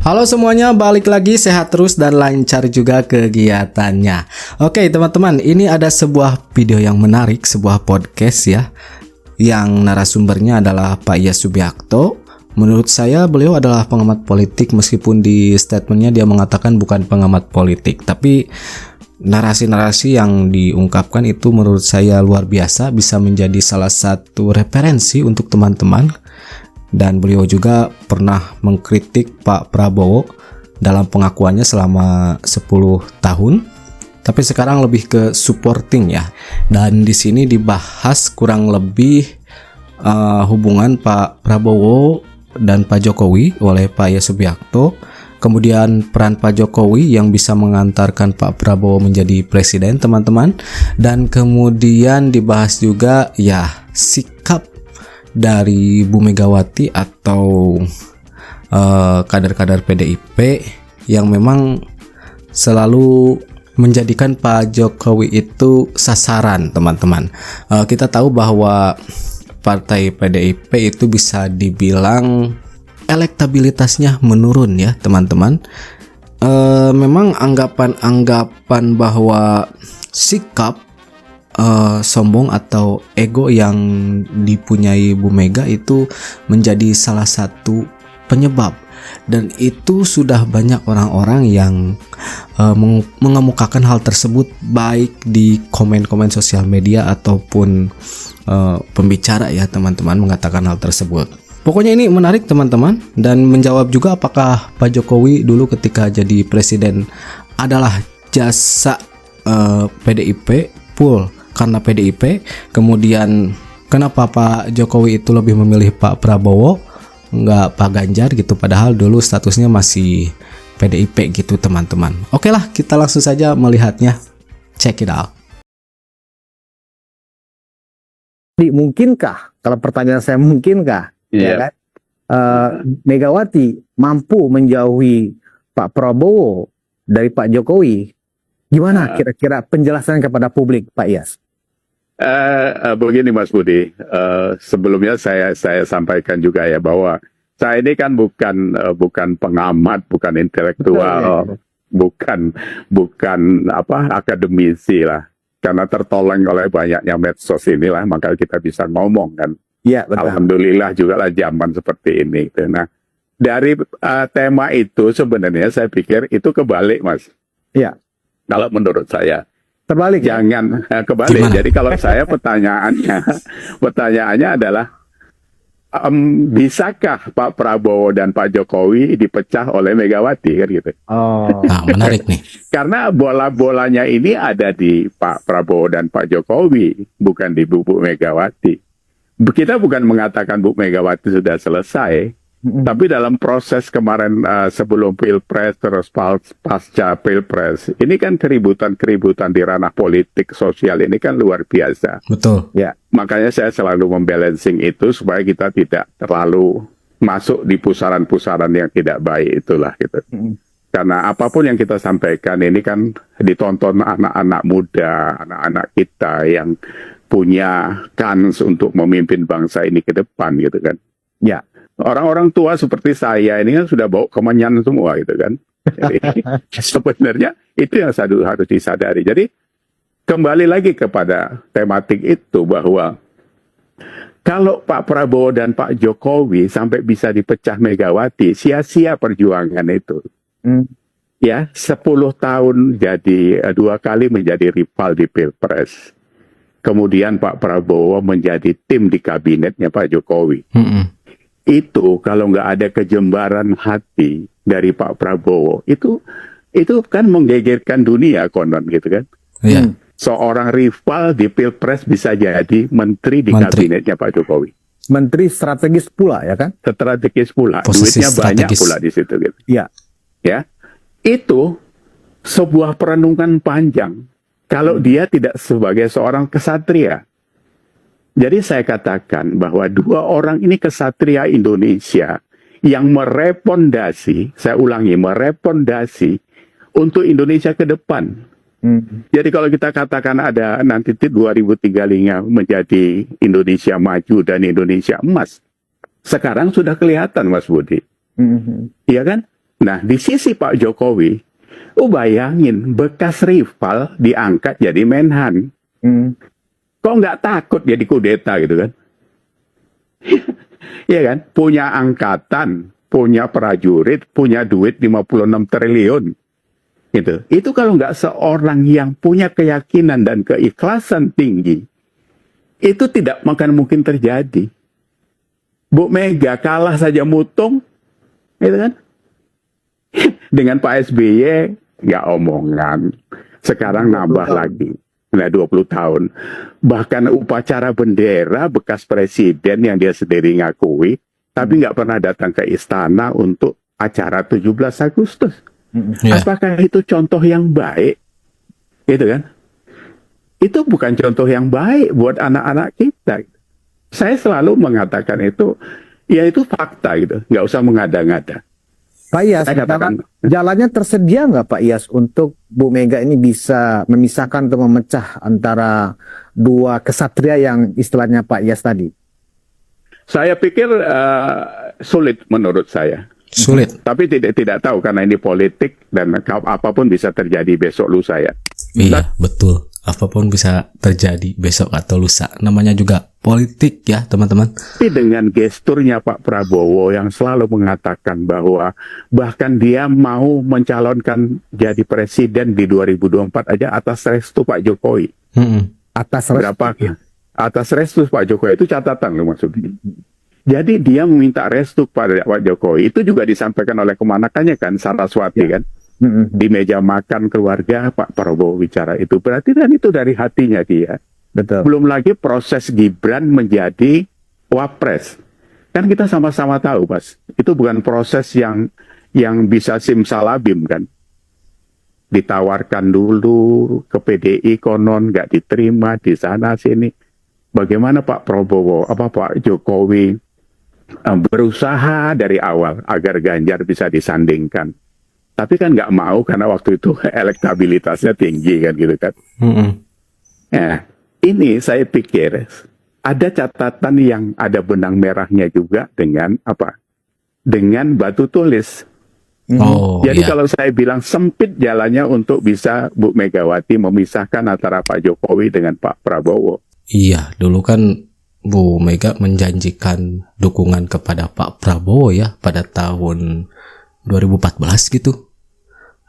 Halo semuanya, balik lagi sehat terus dan lancar juga kegiatannya. Oke teman-teman, ini ada sebuah video yang menarik, sebuah podcast ya, yang narasumbernya adalah Pak Iyas Subiakto. Menurut saya beliau adalah pengamat politik, meskipun di statementnya dia mengatakan bukan pengamat politik, tapi narasi-narasi yang diungkapkan itu menurut saya luar biasa, bisa menjadi salah satu referensi untuk teman-teman. Dan beliau juga pernah mengkritik Pak Prabowo dalam pengakuannya selama 10 tahun. Tapi sekarang lebih ke supporting ya. Dan di sini dibahas kurang lebih hubungan Pak Prabowo dan Pak Jokowi oleh Pak Iyas Subiakto. Kemudian peran Pak Jokowi yang bisa mengantarkan Pak Prabowo menjadi presiden, teman-teman. Dan kemudian dibahas juga ya sikap dari Bu Megawati atau kader-kader PDIP yang memang selalu menjadikan Pak Jokowi itu sasaran, teman-teman. Kita tahu bahwa partai PDIP itu bisa dibilang elektabilitasnya menurun ya, teman-teman. Memang anggapan-anggapan bahwa sikap sombong atau ego yang dipunyai Bu Mega itu menjadi salah satu penyebab, dan itu sudah banyak orang-orang yang mengemukakan hal tersebut, baik di komen-komen sosial media ataupun pembicara ya, teman-teman, mengatakan hal tersebut. Pokoknya ini menarik, teman-teman, dan menjawab juga apakah Pak Jokowi dulu ketika jadi presiden adalah jasa PDIP full karena PDIP, kemudian kenapa Pak Jokowi itu lebih memilih Pak Prabowo nggak Pak Ganjar gitu, padahal dulu statusnya masih PDIP gitu, teman-teman. Oke lah, kita langsung saja melihatnya. Check it out. Mungkinkah, kalau pertanyaan saya mungkinkah ya kan, Megawati mampu menjauhi Pak Prabowo dari Pak Jokowi? Gimana kira-kira penjelasan kepada publik, Pak Iyas? Begini Mas Budi, sebelumnya saya sampaikan juga ya bahwa saya ini kan bukan pengamat, bukan intelektual, bukan akademisi lah. Karena tertolong oleh banyaknya medsos inilah, maka kita bisa ngomong kan. Ya, betul. Alhamdulillah juga lah zaman seperti ini. Nah, dari tema itu sebenarnya saya pikir itu kebalik, Mas. Ya. Kalau menurut saya terbalik, jangan kebalik. Gimana? Jadi kalau saya pertanyaannya adalah bisakah Pak Prabowo dan Pak Jokowi dipecah oleh Megawati kan gitu? Oh, Nah, menarik nih. Karena bola-bolanya ini ada di Pak Prabowo dan Pak Jokowi, bukan di Bu Megawati. Kita bukan mengatakan Bu Megawati sudah selesai. Tapi dalam proses kemarin sebelum Pilpres terus pasca Pilpres, ini kan keributan di ranah politik sosial ini kan luar biasa. Betul. ya. Makanya saya selalu membalancing itu supaya kita tidak terlalu masuk di pusaran-pusaran yang tidak baik itulah gitu. Karena apapun yang kita sampaikan ini kan ditonton anak-anak muda, anak-anak kita yang punya kans untuk memimpin bangsa ini ke depan gitu kan. Ya. Orang-orang tua seperti saya ini kan sudah bawa kemenyan semua gitu kan. Jadi sebenarnya itu yang harus disadari. Jadi kembali lagi kepada tematik itu bahwa kalau Pak Prabowo dan Pak Jokowi sampai bisa dipecah Megawati, sia-sia perjuangan itu. Ya, 10 tahun jadi 2 kali menjadi rival di Pilpres. Kemudian Pak Prabowo menjadi tim di kabinetnya Pak Jokowi. Itu kalau nggak ada kejembaran hati dari Pak Prabowo, itu kan menggegerkan dunia konon gitu kan. Iya. Seorang rival di Pilpres bisa jadi menteri di kabinetnya Pak Jokowi. Menteri strategis pula ya kan? Strategis pula, Posisi duitnya banyak pula di situ gitu. Ya. Ya, itu sebuah perenungan panjang kalau dia tidak sebagai seorang kesatria. Jadi saya katakan bahwa 2 orang ini kesatria Indonesia yang merepondasi, saya ulangi, merepondasi untuk Indonesia ke depan. Jadi kalau kita katakan ada nanti 2035 menjadi Indonesia maju dan Indonesia emas, sekarang sudah kelihatan Mas Budi. Iya kan? Nah, di sisi Pak Jokowi, bayangin bekas rival diangkat jadi Menhan. Kok nggak takut jadi kudeta gitu kan? Iya kan? Punya angkatan, punya prajurit, punya duit 56 triliun. Gitu. Itu kalau nggak seorang yang punya keyakinan dan keikhlasan tinggi, itu tidak akan mungkin terjadi. Bu Mega kalah saja mutung, gitu kan? Dengan Pak SBY nggak omongan. Sekarang nambah lagi. Nah, 20 tahun. Bahkan upacara bendera bekas presiden yang dia sendiri ngakui, tapi nggak pernah datang ke istana untuk acara 17 Agustus. Apakah itu contoh yang baik? Gitu kan? Itu bukan contoh yang baik buat anak-anak kita. Saya selalu mengatakan itu, ya itu fakta gitu. Nggak usah mengada-ngada. Pak Iyas, jalannya tersedia nggak Pak Iyas untuk Bu Mega ini bisa memisahkan atau memecah antara dua kesatria yang istilahnya Pak Iyas tadi? Saya pikir sulit menurut saya. Sulit. Tapi tidak tahu karena ini politik dan apapun bisa terjadi besok lusa ya. Iya, betul. Apapun bisa terjadi besok atau lusa. Namanya juga politik ya, teman-teman. Tapi dengan gesturnya Pak Prabowo yang selalu mengatakan bahwa bahkan dia mau mencalonkan jadi presiden di 2024 aja atas restu Pak Jokowi. Atas restu. Berapa? Atas restu Pak Jokowi, itu catatan loh maksudnya. Jadi dia meminta restu pada Pak Jokowi. Itu juga disampaikan oleh kemanakannya kan, Saraswati kan. Di meja makan keluarga Pak Prabowo bicara itu. Berarti kan itu dari hatinya dia. Betul. Belum lagi proses Gibran menjadi wapres. Kan kita sama-sama tahu, Mas. Itu bukan proses yang bisa simsalabim kan. Ditawarkan dulu ke PDI konon, nggak diterima di sana sini. Bagaimana Pak Prabowo, Pak Jokowi berusaha dari awal agar Ganjar bisa disandingkan. Tapi kan nggak mau karena waktu itu elektabilitasnya tinggi kan gitu kan. Nah, ini saya pikir ada catatan yang ada benang merahnya juga dengan apa? Dengan batu tulis. Jadi kalau saya bilang sempit jalannya untuk bisa Bu Megawati memisahkan antara Pak Jokowi dengan Pak Prabowo. Iya, dulu kan Bu Mega menjanjikan dukungan kepada Pak Prabowo ya pada tahun 2014 gitu.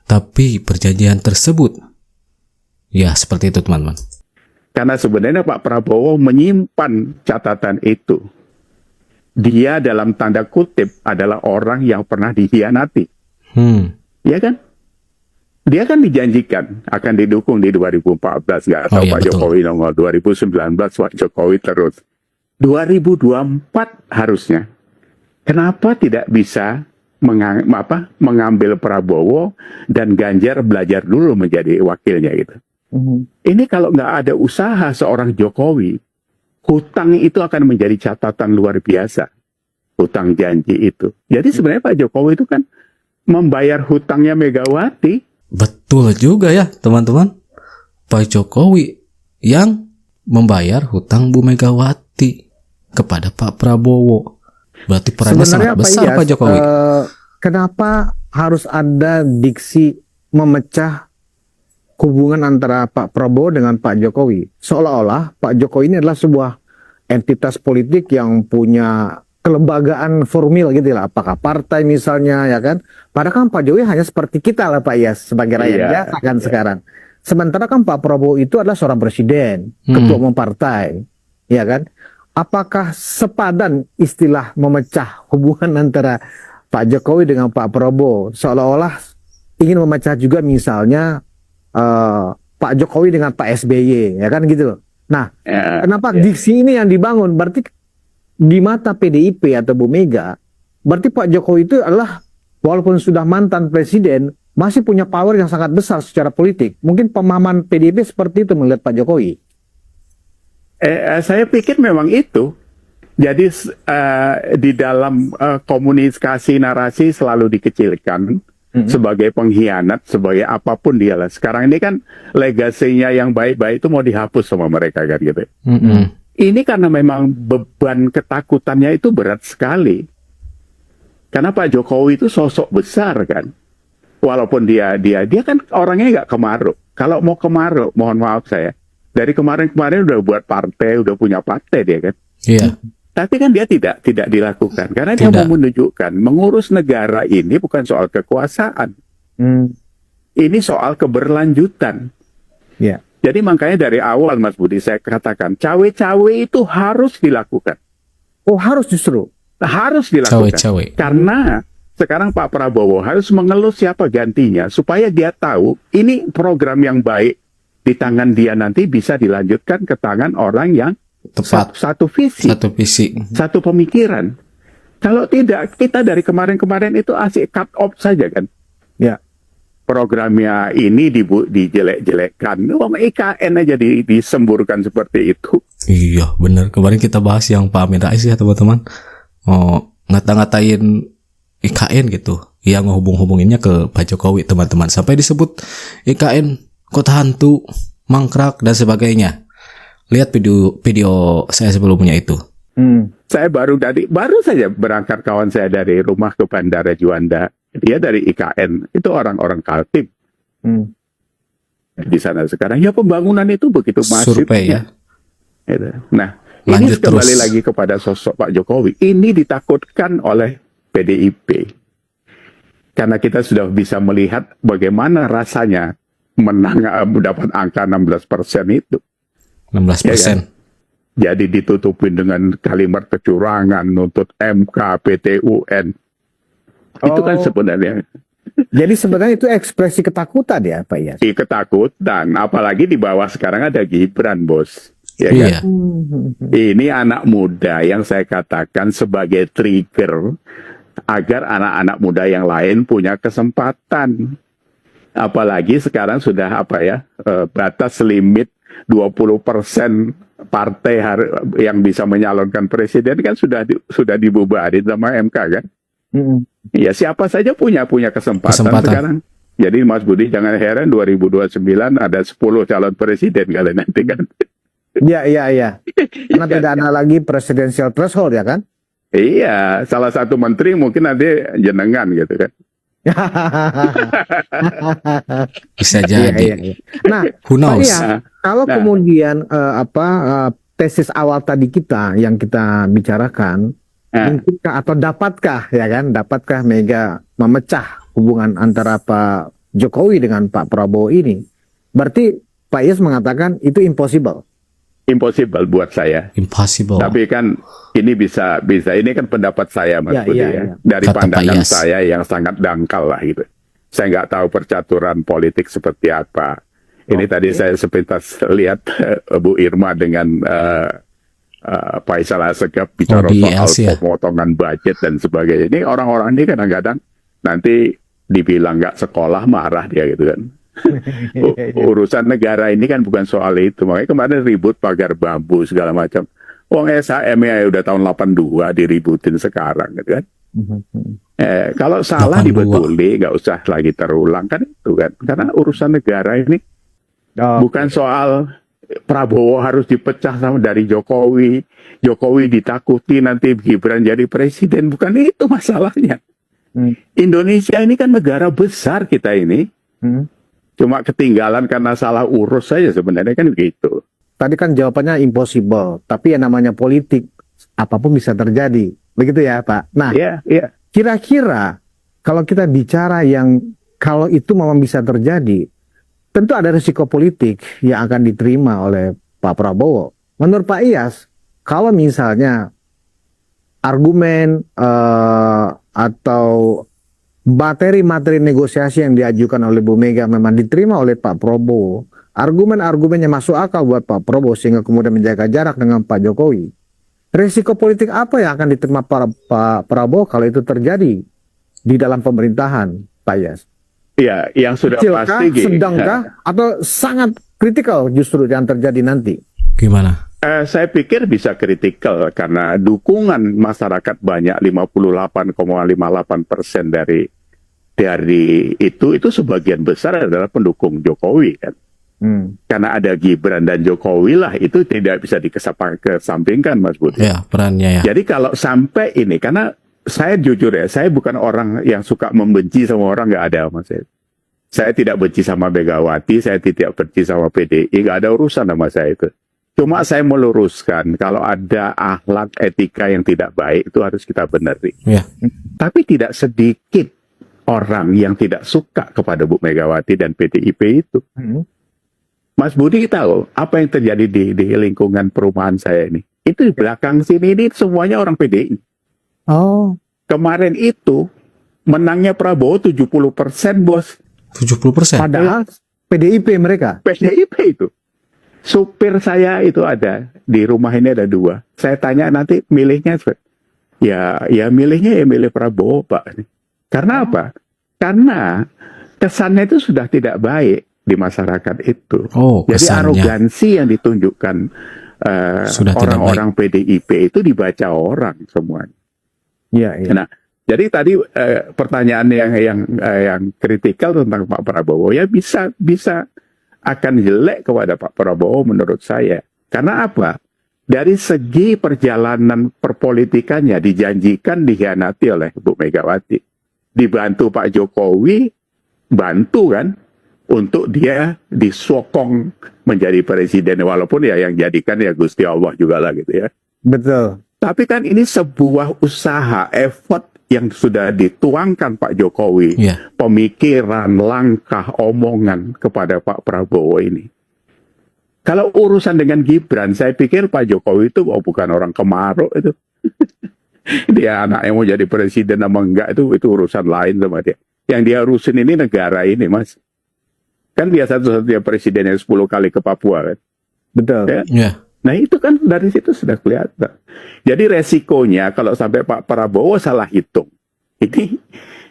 Tapi perjanjian tersebut ya seperti itu teman-teman. Karena sebenarnya Pak Prabowo menyimpan catatan itu. Dia dalam tanda kutip adalah orang yang pernah dikhianati. Ya kan? Dia kan dijanjikan akan didukung di 2014. Nggak tahu Pak betul. Jokowi nongol 2019 Pak Jokowi terus. 2024 harusnya. Kenapa tidak bisa mengambil Prabowo dan Ganjar belajar dulu menjadi wakilnya gitu. Ini kalau nggak ada usaha seorang Jokowi, hutang itu akan menjadi catatan luar biasa. Hutang janji itu. Jadi sebenarnya Pak Jokowi itu kan membayar hutangnya Megawati. Betul juga ya teman-teman. Pak Jokowi yang membayar hutang Bu Megawati kepada Pak Prabowo. Berarti perannya sangat besar Pak Jokowi. Kenapa harus ada diksi memecah hubungan antara Pak Prabowo dengan Pak Jokowi? Seolah-olah Pak Jokowi ini adalah sebuah entitas politik yang punya kelembagaan formil gitu lah. Apakah partai misalnya ya kan? Padahal kan Pak Jokowi hanya seperti kita lah Pak Iyas sebagai rakyat biasa kan sekarang. Sementara kan Pak Prabowo itu adalah seorang presiden, ketua umum partai, ya kan? Apakah sepadan istilah memecah hubungan antara Pak Jokowi dengan Pak Prabowo? Seolah-olah ingin memecah juga misalnya Pak Jokowi dengan Pak SBY, ya kan gitu loh. Nah, kenapa diksi ini yang dibangun? Berarti di mata PDIP atau Bu Mega, berarti Pak Jokowi itu adalah walaupun sudah mantan presiden, masih punya power yang sangat besar secara politik. Mungkin pemahaman PDIP seperti itu melihat Pak Jokowi. Saya pikir memang itu. Jadi di dalam komunikasi narasi selalu dikecilkan sebagai pengkhianat, sebagai apapun dia lah. Sekarang ini kan legasinya yang baik-baik itu mau dihapus sama mereka kan gitu. Ini karena memang beban ketakutannya itu berat sekali. Karena Pak Jokowi itu sosok besar kan. Walaupun dia kan orangnya nggak kemaruk. Kalau mau kemaruk, mohon maaf saya. Dari kemarin-kemarin udah buat partai, udah punya partai dia kan. Iya. Tapi kan dia tidak dilakukan karena dia mau menunjukkan mengurus negara ini bukan soal kekuasaan. Ini soal keberlanjutan. Ya. Jadi makanya dari awal Mas Budi saya katakan cawe-cawe itu harus dilakukan. Oh, harus justru. Harus dilakukan. Cawe-cawe. Karena sekarang Pak Prabowo harus mengeluh siapa gantinya supaya dia tahu ini program yang baik di tangan dia nanti bisa dilanjutkan ke tangan orang yang Tepat. satu visi, satu pemikiran. Kalau tidak, kita dari kemarin-kemarin itu asik cut off saja kan. Ya. Programnya ini dijelek-jelekkan. Wong IKN aja disemburkan seperti itu. Iya, benar. Kemarin kita bahas yang Pak Amin Rais ya, teman-teman. Oh, ngata-ngatain IKN gitu. Yang ngehubung-hubunginnya ke Pak Jokowi, teman-teman. Sampai disebut IKN kota hantu, mangkrak, dan sebagainya. Lihat video saya sebelumnya itu. Saya baru saja berangkat kawan saya dari rumah ke Bandara Juanda. Dia dari IKN. Itu orang-orang Kaltim. Di sana sekarang. Ya pembangunan itu begitu masif. Survei ya. Nah, lanjut ini kembali lagi kepada sosok Pak Jokowi. Ini ditakutkan oleh PDIP. Karena kita sudah bisa melihat bagaimana rasanya menang mendapat angka 16% itu. 16%. Ya kan? Jadi ditutupin dengan kalimat kecurangan, nuntut MK, PT UN. Itu kan sebenarnya. Jadi sebenarnya itu ekspresi ketakutan ya Pak Iyas? Ketakutan, apalagi di bawah sekarang ada Gibran, Bos. Ya Iya. kan? Ini anak muda yang saya katakan sebagai trigger agar anak-anak muda yang lain punya kesempatan. Apalagi sekarang sudah batas limit 20% partai yang bisa menyalonkan presiden kan sudah dibubarin sama MK kan. Ya siapa saja punya kesempatan sekarang. Jadi Mas Budi jangan heran 2029 ada 10 calon presiden kali nanti kan. Iya. Karena tidak ada lagi presidensial threshold ya kan? Iya, salah satu menteri mungkin nanti jenengan gitu kan. Bisa jadi. Iya. Nah, who knows? Kalau kemudian tesis awal tadi yang kita bicarakan, mungkinkah atau dapatkah Mega memecah hubungan antara Pak Jokowi dengan Pak Prabowo ini? Berarti Pak Iyas mengatakan itu impossible. Impossible buat saya. Impossible. Tapi kan ini bisa ini kan pendapat saya Mas Budi ya. Dari kata pandangan saya yang sangat dangkal lah gitu. Saya nggak tahu percaturan politik seperti apa. Ini tadi saya sepintas lihat Bu Irma dengan Faisal Asegaf bicara soal pemotongan budget dan sebagainya. Ini orang-orang ini kadang-kadang nanti dibilang nggak sekolah marah dia gitu kan. Urusan negara ini kan bukan soal itu. Makanya kemarin ribut pagar bambu segala macam. Wong SHM ya udah tahun 82 diributin sekarang gitu kan. Kalau salah dibetuli nggak usah lagi terulang kan itu kan. Karena urusan negara ini bukan soal Prabowo harus dipecah sama dari Jokowi. Jokowi ditakuti nanti Gibran jadi presiden. Bukan itu masalahnya. Indonesia ini kan negara besar kita ini. Cuma ketinggalan karena salah urus saja sebenarnya kan begitu. Tadi kan jawabannya impossible, tapi yang namanya politik apapun bisa terjadi, begitu ya Pak. Nah, kira-kira kalau kita bicara yang kalau itu memang bisa terjadi, tentu ada risiko politik yang akan diterima oleh Pak Prabowo. Menurut Pak Iyas, kalau misalnya argumen atau materi-materi negosiasi yang diajukan oleh Bu Mega memang diterima oleh Pak Prabowo, argumen-argumennya masuk akal buat Pak Prabowo sehingga kemudian menjaga jarak dengan Pak Jokowi. Risiko politik apa yang akan diterima Pak Prabowo kalau itu terjadi di dalam pemerintahan, Pak Iyas? Iya, yang sudah kecilkah, pasti sedangkah, atau sangat kritikal justru yang terjadi nanti? Gimana? Saya pikir bisa kritikal karena dukungan masyarakat banyak 58,58% dari itu sebagian besar adalah pendukung Jokowi kan. Karena ada Gibran dan Jokowi lah itu tidak bisa dikesampingkan Mas Budi. Ya, perannya ya. Jadi kalau sampai ini karena saya jujur ya, saya bukan orang yang suka membenci sama orang, nggak ada mas saya. Saya tidak benci sama Megawati, saya tidak benci sama PDI, nggak ada urusan sama saya itu. Cuma saya meluruskan kalau ada akhlak etika yang tidak baik itu harus kita benerin. Ya. Tapi tidak sedikit orang yang tidak suka kepada Bu Megawati dan PDIP itu. Mas Budi tahu apa yang terjadi di lingkungan perumahan saya ini? Itu di belakang sini ini semuanya orang PDI. Oh, Kemarin itu menangnya Prabowo 70%, bos. 70%. padahal PDIP mereka. PDIP itu. Supir saya itu ada di rumah ini ada 2. Saya tanya nanti milihnya, ya milihnya ya milih Prabowo Pak. Karena apa? Karena kesannya itu sudah tidak baik di masyarakat itu. Oh, Jadi kesannya. arogansi yang ditunjukkan Sudah tidak orang-orang PDIP itu dibaca orang semuanya. Iya, iya. Nah, jadi tadi pertanyaan yang kritikal tentang Pak Prabowo ya bisa akan jelek kepada Pak Prabowo menurut saya. Karena apa? Dari segi perjalanan perpolitikannya dijanjikan dikhianati oleh Bu Megawati. Dibantu Pak Jokowi, bantu kan untuk dia disokong menjadi presiden. Walaupun ya yang jadikan ya Gusti Allah juga lah gitu ya. Betul. Tapi kan ini sebuah usaha, effort yang sudah dituangkan Pak Jokowi. Ya. Pemikiran, langkah, omongan kepada Pak Prabowo ini. Kalau urusan dengan Gibran, saya pikir Pak Jokowi itu bukan orang Kemaruk itu. Dia anak yang mau jadi presiden sama enggak itu urusan lain sama dia. Yang dia urusin ini negara ini, Mas. Kan dia satu-satunya presiden yang 10 kali ke Papua kan. Betul. Ya. Ya. Nah itu kan dari situ sudah kelihatan. Jadi resikonya kalau sampai Pak Prabowo salah hitung, ini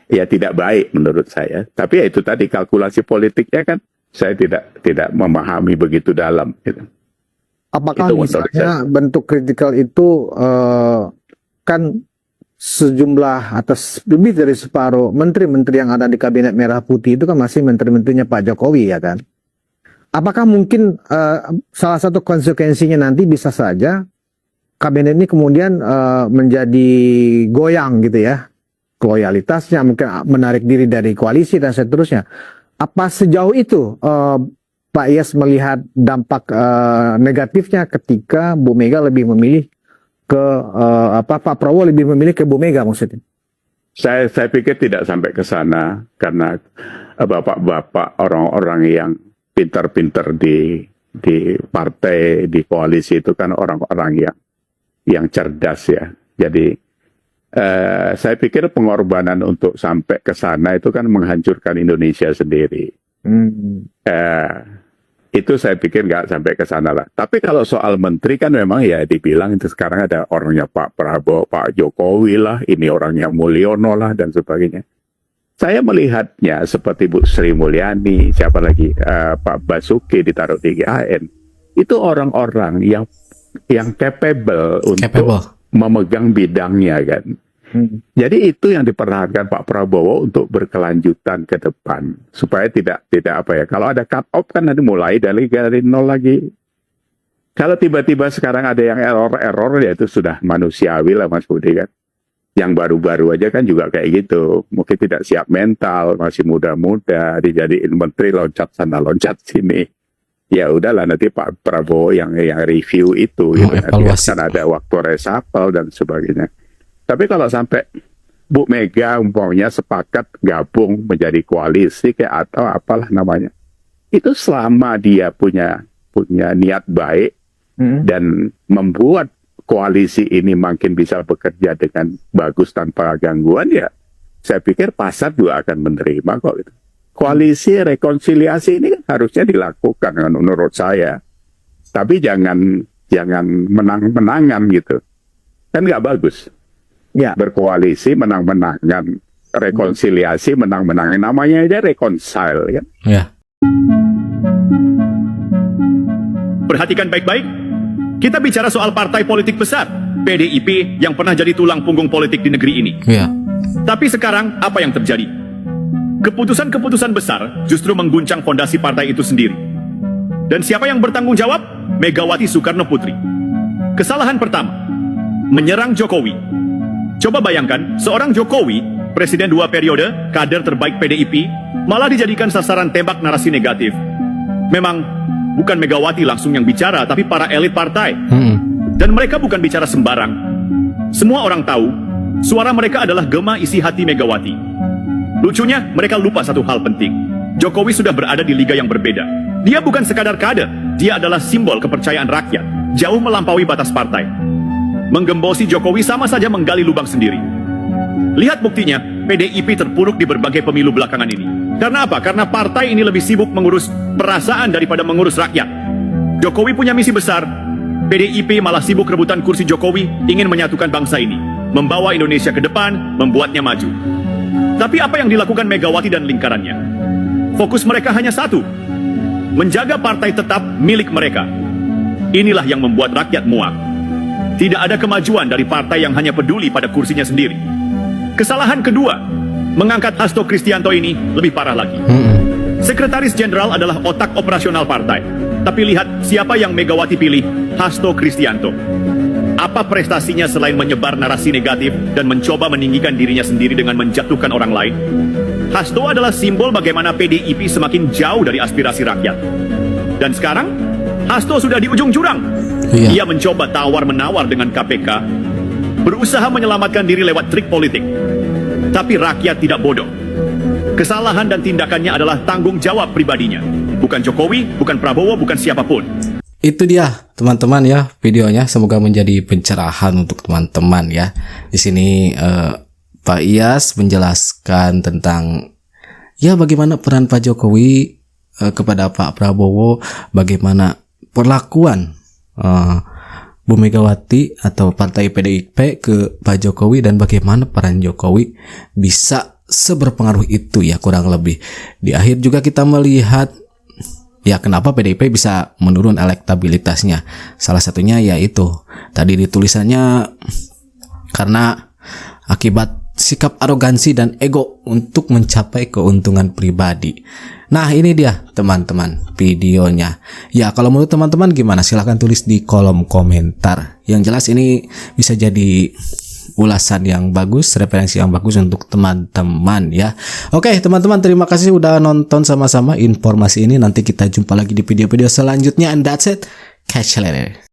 ya tidak baik menurut saya. Tapi ya itu tadi kalkulasi politiknya kan saya tidak memahami begitu dalam. Gitu. Apakah Itu menurut misalnya bentuk kritikal itu kan sejumlah atas lebih dari separuh menteri-menteri yang ada di kabinet merah putih itu kan masih menteri-menterinya Pak Jokowi ya kan? Apakah mungkin salah satu konsekuensinya nanti bisa saja kabinet ini kemudian menjadi goyang gitu ya, loyalitasnya mungkin menarik diri dari koalisi dan seterusnya. Apa sejauh itu Pak Iyas melihat dampak negatifnya ketika Bu Mega lebih memilih ke Pak Prabowo lebih memilih ke Bu Mega maksudnya? Saya pikir tidak sampai ke sana karena bapak-bapak orang-orang yang pintar-pintar di partai, di koalisi itu kan orang-orang yang cerdas ya. Jadi saya pikir pengorbanan untuk sampai ke sana itu kan menghancurkan Indonesia sendiri. Itu saya pikir nggak sampai ke sana lah. Tapi kalau soal menteri kan memang ya dibilang itu sekarang ada orangnya Pak Prabowo, Pak Jokowi lah, ini orangnya Mulyono lah dan sebagainya. Saya melihatnya seperti Bu Sri Mulyani, siapa lagi, Pak Basuki ditaruh di GAN. Itu orang-orang yang capable untuk memegang bidangnya kan. Jadi itu yang dipertahankan Pak Prabowo untuk berkelanjutan ke depan supaya tidak apa ya. Kalau ada cut off kan nanti mulai dari nol lagi. Kalau tiba-tiba sekarang ada yang error ya itu sudah manusiawi lah Mas Budi kan. Yang baru-baru aja kan juga kayak gitu. Mungkin tidak siap mental, masih muda-muda, dijadiin menteri loncat sana loncat sini. Ya udahlah nanti Pak Prabowo yang review itu gitu. Nanti akan ada waktu resapel dan sebagainya. Tapi kalau sampai Bu Mega umpamanya sepakat gabung menjadi koalisi kayak atau apalah namanya, itu selama dia punya niat baik dan membuat koalisi ini makin bisa bekerja dengan bagus tanpa gangguan ya, saya pikir pasar juga akan menerima kok. Gitu. Koalisi rekonsiliasi ini kan harusnya dilakukan kan, menurut saya, tapi jangan menang-menangan gitu, kan nggak bagus. Ya. Berkoalisi menang-menangan, rekonsiliasi menang-menangan, namanya aja reconcile kan. Ya. Perhatikan baik-baik, kita bicara soal partai politik besar, PDIP yang pernah jadi tulang punggung politik di negeri ini. Ya. Tapi sekarang apa yang terjadi? Keputusan-keputusan besar justru mengguncang fondasi partai itu sendiri. Dan siapa yang bertanggung jawab? Megawati Soekarno Putri. Kesalahan pertama, menyerang Jokowi. Coba bayangkan, seorang Jokowi, presiden 2 periode, kader terbaik PDIP, malah dijadikan sasaran tembak narasi negatif. Memang bukan Megawati langsung yang bicara, tapi para elit partai. Dan mereka bukan bicara sembarang. Semua orang tahu, suara mereka adalah gema isi hati Megawati. Lucunya, mereka lupa satu hal penting. Jokowi sudah berada di liga yang berbeda. Dia bukan sekadar kader, dia adalah simbol kepercayaan rakyat, jauh melampaui batas partai. Menggembosi Jokowi sama saja menggali lubang sendiri. Lihat buktinya, PDIP terpuruk di berbagai pemilu belakangan ini. Karena apa? Karena partai ini lebih sibuk mengurus perasaan daripada mengurus rakyat. Jokowi punya misi besar, PDIP malah sibuk rebutan kursi Jokowi, ingin menyatukan bangsa ini, membawa Indonesia ke depan, membuatnya maju. Tapi apa yang dilakukan Megawati dan lingkarannya? Fokus mereka hanya satu, menjaga partai tetap milik mereka. Inilah yang membuat rakyat muak. Tidak ada kemajuan dari partai yang hanya peduli pada kursinya sendiri. Kesalahan kedua, mengangkat Hasto Kristianto ini lebih parah lagi. Sekretaris Jenderal adalah otak operasional partai. Tapi lihat siapa yang Megawati pilih, Hasto Kristianto. Apa prestasinya selain menyebar narasi negatif dan mencoba meninggikan dirinya sendiri dengan menjatuhkan orang lain? Hasto adalah simbol bagaimana PDIP semakin jauh dari aspirasi rakyat. Dan sekarang, Hasto sudah di ujung jurang. Ia mencoba tawar-menawar dengan KPK, berusaha menyelamatkan diri lewat trik politik. Tapi rakyat tidak bodoh. Kesalahan dan tindakannya adalah tanggung jawab pribadinya. Bukan Jokowi, bukan Prabowo, bukan siapapun. Itu dia teman-teman ya videonya, semoga menjadi pencerahan untuk teman-teman ya. Di sini Pak Iyas menjelaskan tentang ya bagaimana peran Pak Jokowi kepada Pak Prabowo, bagaimana perlakuan Bu Megawati atau partai PDIP ke Pak Jokowi, dan bagaimana peran Jokowi bisa seberpengaruh itu ya kurang lebih. Di akhir juga kita melihat ya kenapa PDIP bisa menurun elektabilitasnya. Salah satunya yaitu tadi di tulisannya karena akibat sikap arogansi dan ego untuk mencapai keuntungan pribadi. Nah ini dia teman-teman videonya. Ya kalau menurut teman-teman gimana? Silahkan tulis di kolom komentar. Yang jelas ini bisa jadi ulasan yang bagus, referensi yang bagus untuk teman-teman ya. Oke teman-teman, terima kasih udah nonton sama-sama informasi ini. Nanti kita jumpa lagi di video-video selanjutnya. And that's it. Catch you later.